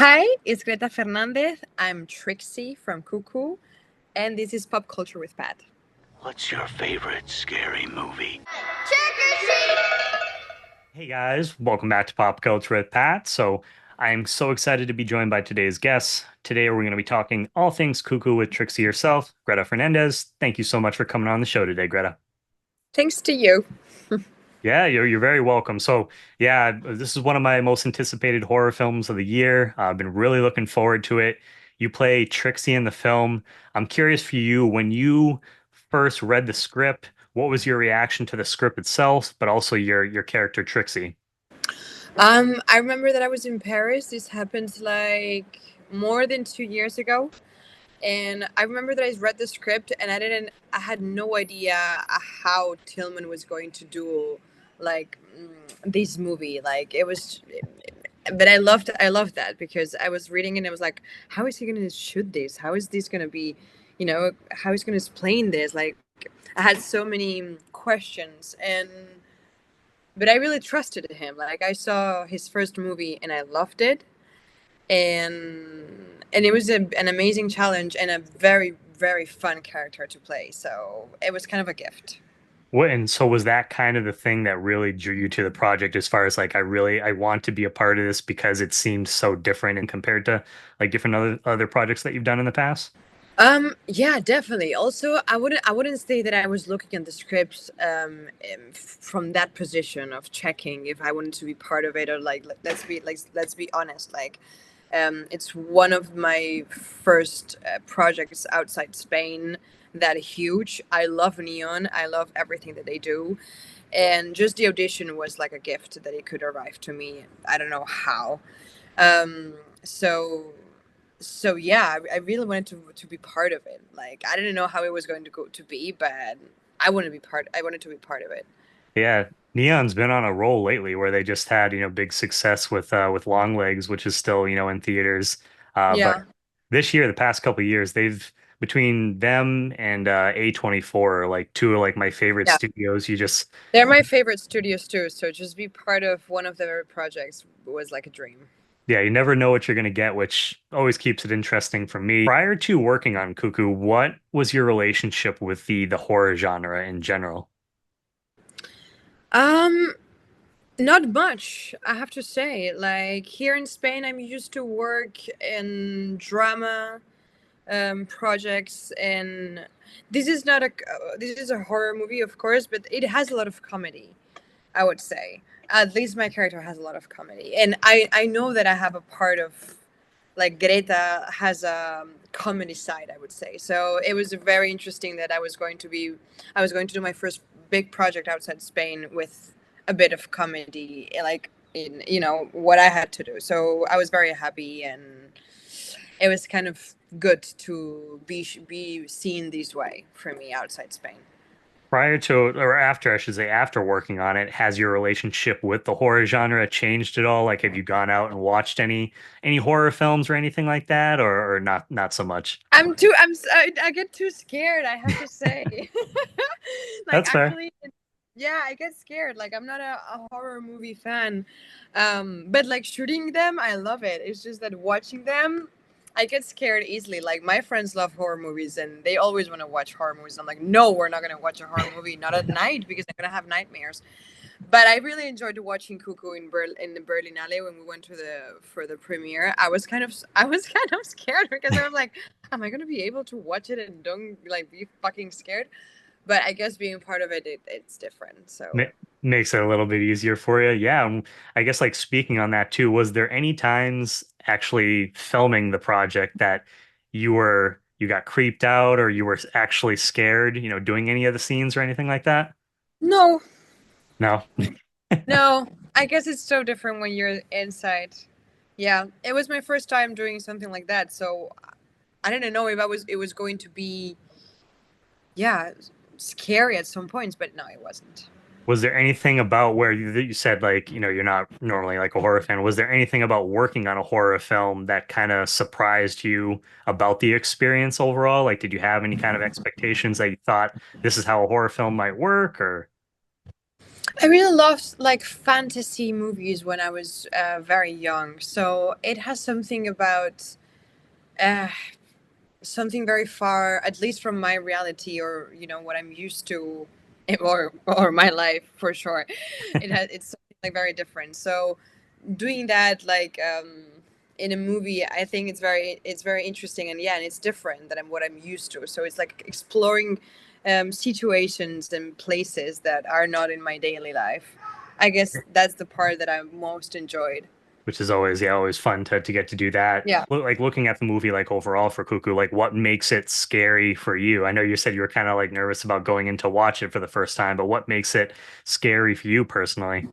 Hi, it's Greta Fernández. I'm Trixie from Cuckoo, and this is Pop Culture with Pat. What's your favorite scary movie? Hey guys, welcome back to Pop Culture with Pat. I'm so excited to be joined by today's guests. Today we're going to be talking all things cuckoo with Trixie herself, Greta Fernandez. Thank you so much for coming on the show today, Greta. Thanks to you. Yeah, you're very welcome. Yeah, this is one of my most anticipated horror films of the year. I've been really looking forward to it. You play Trixie in the film. I'm curious for you, when you first read the script, what was your reaction to the script itself, but also your character Trixie? I remember that I was in Paris. This happened like more than 2 years ago. And I remember that I read the script and I had no idea how Tillman was going to do like this movie. Like it was, but I loved that because I was reading and I was like, how is he going to shoot this? How is this going to be, how is he going to explain this? Like I had so many questions but I really trusted him. Like I saw his first movie and I loved it and it was an amazing challenge and a very very fun character to play, so it was kind of a gift. And so was that kind of the thing that really drew you to the project as far as like I want to be a part of this because it seemed so different and compared to like different other projects that you've done in the past? Yeah, definitely. Also, I wouldn't say that I was looking at the scripts from that position of checking if I wanted to be part of it, or like let's be honest, like it's one of my first projects outside Spain that huge. I love Neon. I love everything that they do. And just the audition was like a gift that it could arrive to me. I don't know how. Um, so so yeah, I really wanted to be part of it. Like I didn't know how it was going to go to be, but I wanted to be part of it. Yeah, Neon's been on a roll lately where they just had, big success with Long Legs, which is still, in theaters. But Yeah. this year, the past couple of years, they've between them and A24 are like two of like my favorite Yeah. studios. You just They're my favorite studios too, so just be part of one of their projects was like a dream. Yeah, you never know what you're going to get, which always keeps it interesting for me. Prior to working on Cuckoo, what was your relationship with the horror genre in general? Um Not much, I have to say. Like here in Spain, I'm used to work in drama projects, and this is a horror movie, of course, but it has a lot of comedy. I would say at least my character has a lot of comedy, and I know that I have a part of like Greta has a comedy side, I would say. So it was very interesting that I was going to do my first big project outside Spain with a bit of comedy, like in what I had to do. So I was very happy, and it was kind of good to be seen this way for me outside Spain. Prior to or after, I should say, after working on it, has your relationship with the horror genre changed at all? Like, have you gone out and watched any horror films or anything like that, or not so much? I get too scared, I have to say. Like That's fair. actually, yeah, I get scared. Like I'm not a horror movie fan. But like shooting them, I love it. It's just that watching them, I get scared easily. Like my friends love horror movies and they always want to watch horror movies. I'm like, no, we're not gonna watch a horror movie, not at night because I'm gonna have nightmares. But I really enjoyed watching Cuckoo in the Berlinale when we went to the for the premiere. I was kind of scared because I was like, am I gonna be able to watch it and don't like be fucking scared? But I guess being part of it's different. Ma So Makes it a little bit easier for you. Yeah, and I guess like speaking on that too, was there any times actually filming the project that you got creeped out or you were actually scared, doing any of the scenes or anything like that? no, No. no. I guess it's so different when you're inside. Yeah, it was my first time doing something like that, so I didn't know if it was going to be, yeah, scary at some points, but no, it wasn't. Was there anything about where you said like, you're not normally like a horror fan. Was there anything about working on a horror film that kind of surprised you about the experience overall? Like, did you have any kind of expectations that you thought this is how a horror film might work or? I really loved like fantasy movies when I was very young. So it has something about uh, something very far, at least from my reality, or what I'm used to, or my life for sure. It's something like very different. So doing that like in a movie, I think it's very interesting, and yeah, and it's different than what I'm used to. So it's like exploring situations and places that are not in my daily life. I guess that's the part that I most enjoyed. Which is always, yeah, always fun to get to do that. Yeah. Like looking at the movie, like overall for Cuckoo, like what makes it scary for you? I know you said you were kind of like nervous about going in to watch it for the first time, but what makes it scary for you personally?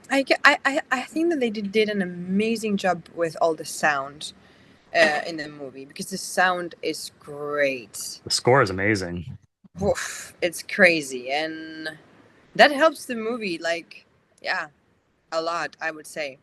I think that they did an amazing job with all the sound in the movie, because the sound is great. The score is amazing. Oof, it's crazy, and that helps the movie like, yeah, a lot, I would say.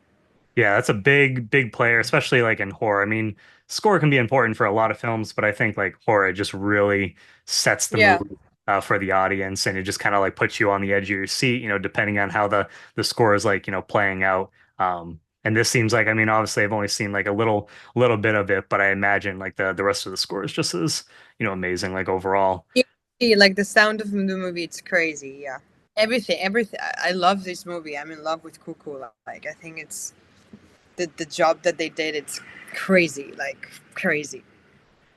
Yeah, that's a big player, especially like in horror. I mean, score can be important for a lot of films, but I think like horror just really sets the Yeah. mood for the audience, and it just kind of like puts you on the edge of your seat, depending on how the score is like, playing out. And this seems like, I mean, obviously I've only seen like a little bit of it, but I imagine like the rest of the score is just as, amazing like overall. You see, like the sound of the movie, it's crazy. Yeah, everything. I love this movie. I'm in love with Cuckoo. Like, I think it's the job that they did. It's crazy, like crazy.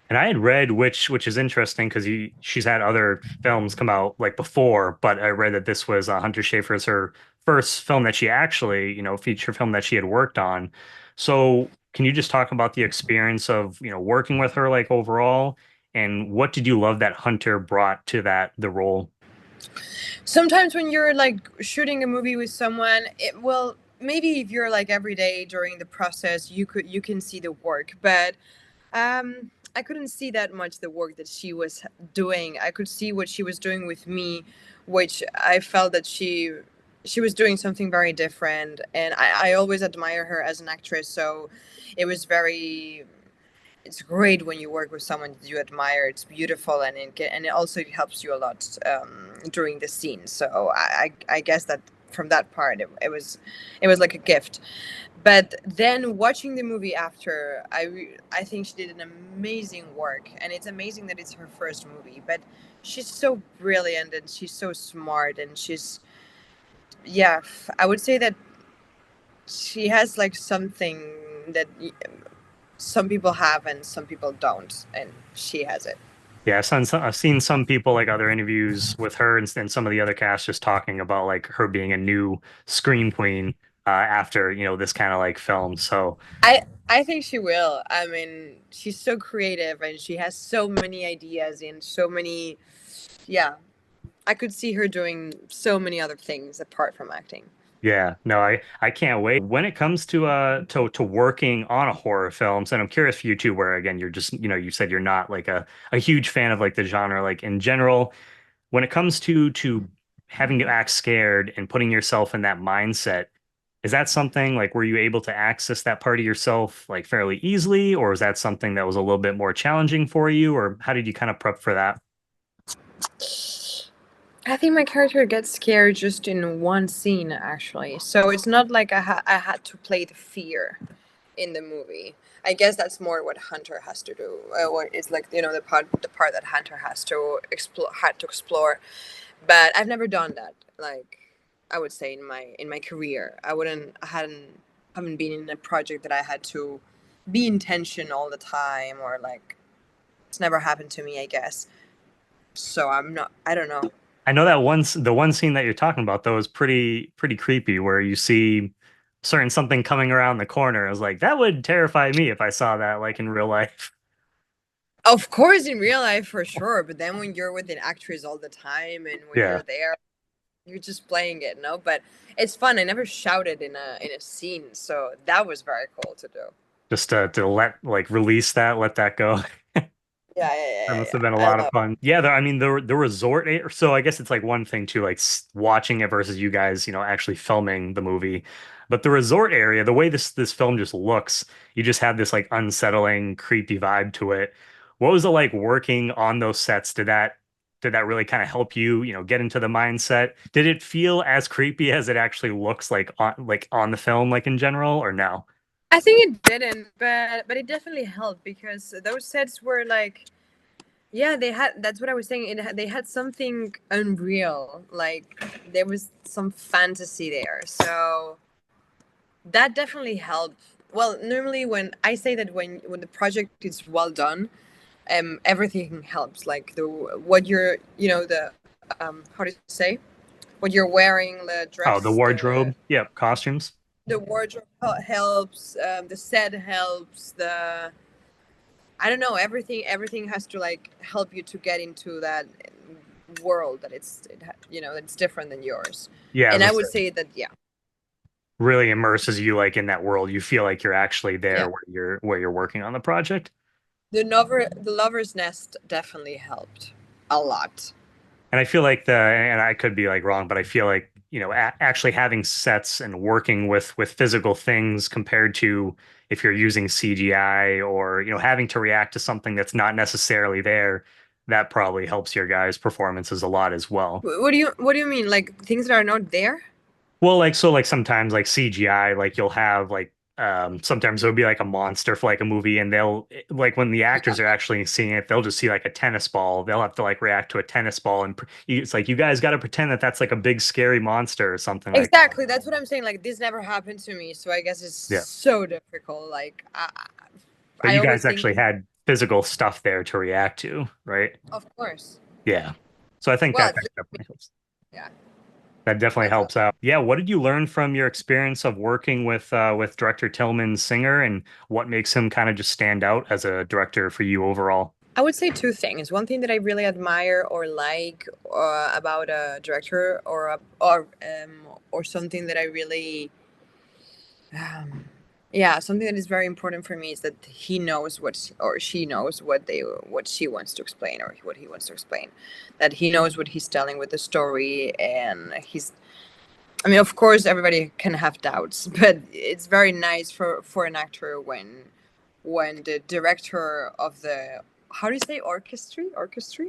And I had read, which is interesting because she's had other films come out like before, but I read that this was Hunter Schafer's her first film that she actually, feature film that she had worked on. So can you just talk about the experience of, working with her like overall, and what did you love that Hunter brought to the role? Sometimes when you're like shooting a movie with someone, it will, maybe if you're like every day during the process, you can see the work, but I couldn't see that much the work that she was doing. I could see what she was doing with me, which I felt that she was doing something very different, and I always admire her as an actress. So it was very it's great when you work with someone that you admire. It's beautiful, and and it also helps you a lot during the scene. So I guess that from that part, it was like a gift. But then watching the movie after, I think she did an amazing work, and it's amazing that it's her first movie. But she's so brilliant, and she's so smart, and yeah, I would say that she has like something that some people have and some people don't, and she has it. Yeah, I've seen some people like other interviews with her and some of the other cast just talking about like her being a new scream queen after, this kind of like film. So I think she will. I mean, she's so creative, and she has so many ideas and so many. Yeah, I could see her doing so many other things apart from acting. yeah, no, I can't wait. When it comes to working on a horror films, and I'm curious for you too, where again you're just, you said you're not like a huge fan of like the genre, like in general. When it comes to having to act scared and putting yourself in that mindset, is that something like were you able to access that part of yourself like fairly easily, or is that something that was a little bit more challenging for you, or how did you kind of prep for that? I think my character gets scared just in one scene, actually. So it's not like I had to play the fear in the movie. I guess that's more what Hunter has to do. What is like the part that Hunter has to explore had to explore. But I've never done that. Like, I would say in my career, I haven't been in a project that I had to be in tension all the time, or like it's never happened to me, I guess. So I'm not. I don't know. I know that the one scene that you're talking about though is pretty creepy, where you see certain something coming around the corner. I was like, that would terrify me if I saw that like in real life. Of course, in real life for sure, but then when you're with an actress all the time and when Yeah. you're there, you're just playing it, no? But it's fun. I never shouted in a scene, so that was very cool to do. Just to let like release that, let that go. Yeah, yeah, That yeah, must yeah. have been a I lot of love. fun. Yeah, I mean the resort. So I guess it's like one thing to like watching it versus you guys, actually filming the movie. But the resort area, the way this film just looks, you just have this like unsettling, creepy vibe to it. What was it like working on those sets? Did that did that really kind of help you, get into the mindset? Did it feel as creepy as it actually looks like on the film, like in general, or no? I think it didn't, but it definitely helped because those sets were like, yeah, they had. That's what I was saying. They had something unreal. Like there was some fantasy there. So that definitely helped. Well, normally when I say that when the project is well done, everything helps. Like the what you're, the how to say, what you're wearing, the Oh, the dress, wardrobe. Yeah, costumes. the wardrobe helps, the set helps, the I don't know, everything has to like help you to get into that world that it's different than yours. Yeah, And as I I would said, say that yeah, really immerses you like in that world. You feel like you're actually there yeah. where you're working on the project. The lover's nest definitely helped a lot. And I feel like and I could be like wrong, but I feel like, actually having sets and working with physical things compared to if you're using CGI or, having to react to something that's not necessarily there, that probably helps your guys' performances a lot as well. What do you mean, like things that are not there? Well, like sometimes like CGI, like you'll have like sometimes there'll be like a monster for like a movie and they'll like when the actors are actually seeing it, they'll just see like a tennis ball. They'll have to like react to a tennis ball and it's like you guys got to pretend that that's like a big scary monster or something like that. Exactly, that's what I'm saying. Like this never happened to me, so I guess it's Yeah. so difficult. Like But I you always guys think, actually had physical stuff there to react to, right? of course. Yeah. So I think Well, that at least, definitely helps. yeah, That definitely that helps helps. out. Yeah, what did you learn from your experience of working with director Tillman Singer, and what makes him kind of just stand out as a director for you overall? I would say two things. One thing that I really admire or like about a director or something that I really um, yeah, something that is very important for me is that he knows or she knows what she wants to explain or what he wants to explain. That he knows what he's telling with the story, and I mean, of course, everybody can have doubts, but it's very nice for an actor when the director of the how do you say orchestra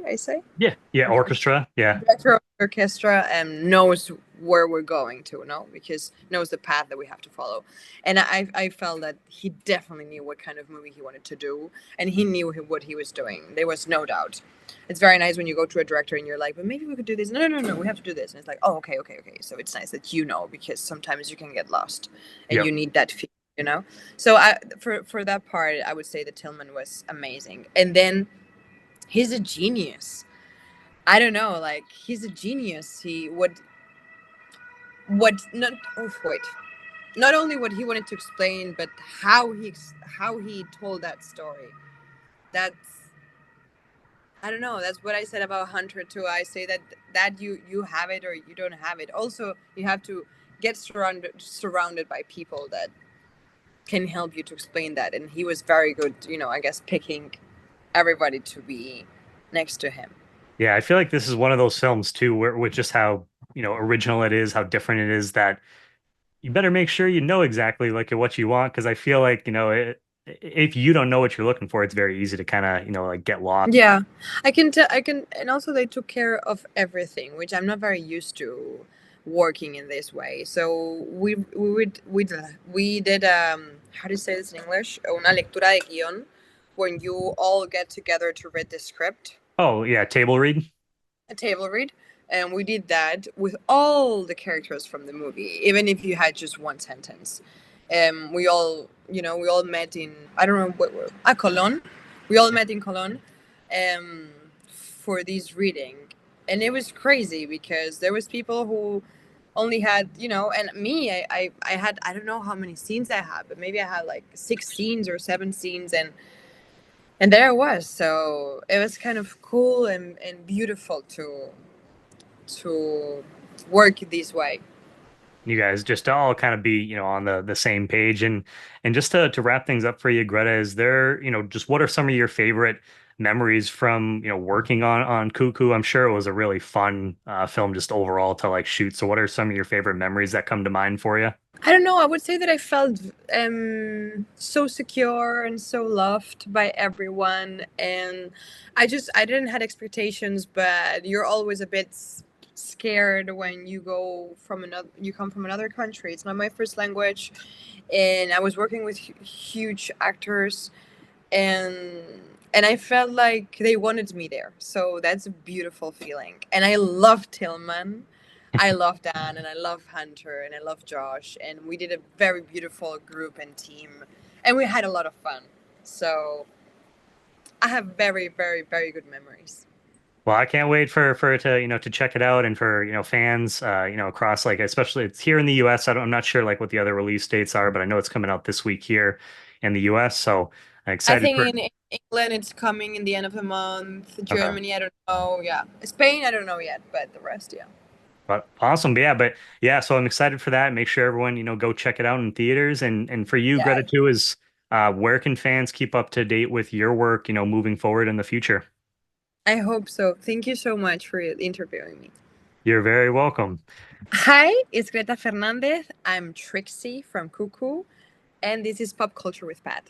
I say Yeah, yeah, orchestra. Yeah, director of the orchestra knows where we're going to, no, because knows the path that we have to follow. And I felt that he definitely knew what kind of movie he wanted to do, and he knew what he was doing. There was no doubt. It's very nice when you go to a director and you're like, but maybe we could do this. No, we have to do this. And it's like, oh, okay. So it's nice that you know, because sometimes you can get lost and yep. you need that feel. So for that part, I would say that Tillman was amazing. And then he's a genius. I don't know, like he's a genius. He what not oh wait, not only what he wanted to explain, but how he told that story. That's I don't know. That's what I said about Hunter too. I say that you have it or you don't have it. Also, you have to get surrounded by people that can help you to explain that. And he was very good. I guess picking everybody to be next to him. Yeah, I feel like this is one of those films too, where with just how, original it is, how different it is, that you better make sure you know exactly like what you want, because I feel like, if you don't know what you're looking for, it's very easy to kind of, like get lost. Yeah, I can tell. I can, and also they took care of everything, which I'm not very used to working in this way. So we did how do you say this in English? Una lectura de guión, when you all get together to read the script, Oh, yeah, table read. a table read, and we did that with all the characters from the movie, even if you had just one sentence. We all met in I don't know Cologne. We all met in Cologne, for this reading, and it was crazy because there was people who only had and me I had I don't know how many scenes I had, but maybe I had like 6 scenes or 7 scenes, and there I was. So it was kind of cool and beautiful to work this way. You guys just all kind of be, on the same page. And just to wrap things up for you, Greta, is there, just what are some of your favorite memories from, working on Cuckoo? I'm sure it was a really fun film just overall to like shoot. So what are some of your favorite memories that come to mind for you? I don't know. I would say that I felt so secure and so loved by everyone, and I didn't had expectations, but you're always a bit scared when you come from another country. It's not my first language, and I was working with huge actors, and I felt like they wanted me there. So that's a beautiful feeling. And I love Tillman. I love Dan and I love Hunter and I love Josh. And we did a very beautiful group and team. And we had a lot of fun. So I have very, very, very good memories. Well, I can't wait for to to check it out and for fans across like especially it's here in the US. I'm not sure like what the other release dates are, but I know it's coming out this week here in the US. So I'm I excited for think in England it's coming in the end of the month. okay. Germany, I don't know. Yeah. Spain, I don't know yet. But the rest, yeah. But awesome. But yeah, so I'm excited for that. Make sure everyone, go check it out in theaters. And for you, Yeah. Greta, too, is where can fans keep up to date with your work, moving forward in the future? I hope so. Thank you so much for interviewing me. You're very welcome. Hi, it's Greta Fernández. I'm Trixie from Cuckoo, and this is Pop Culture with Pat.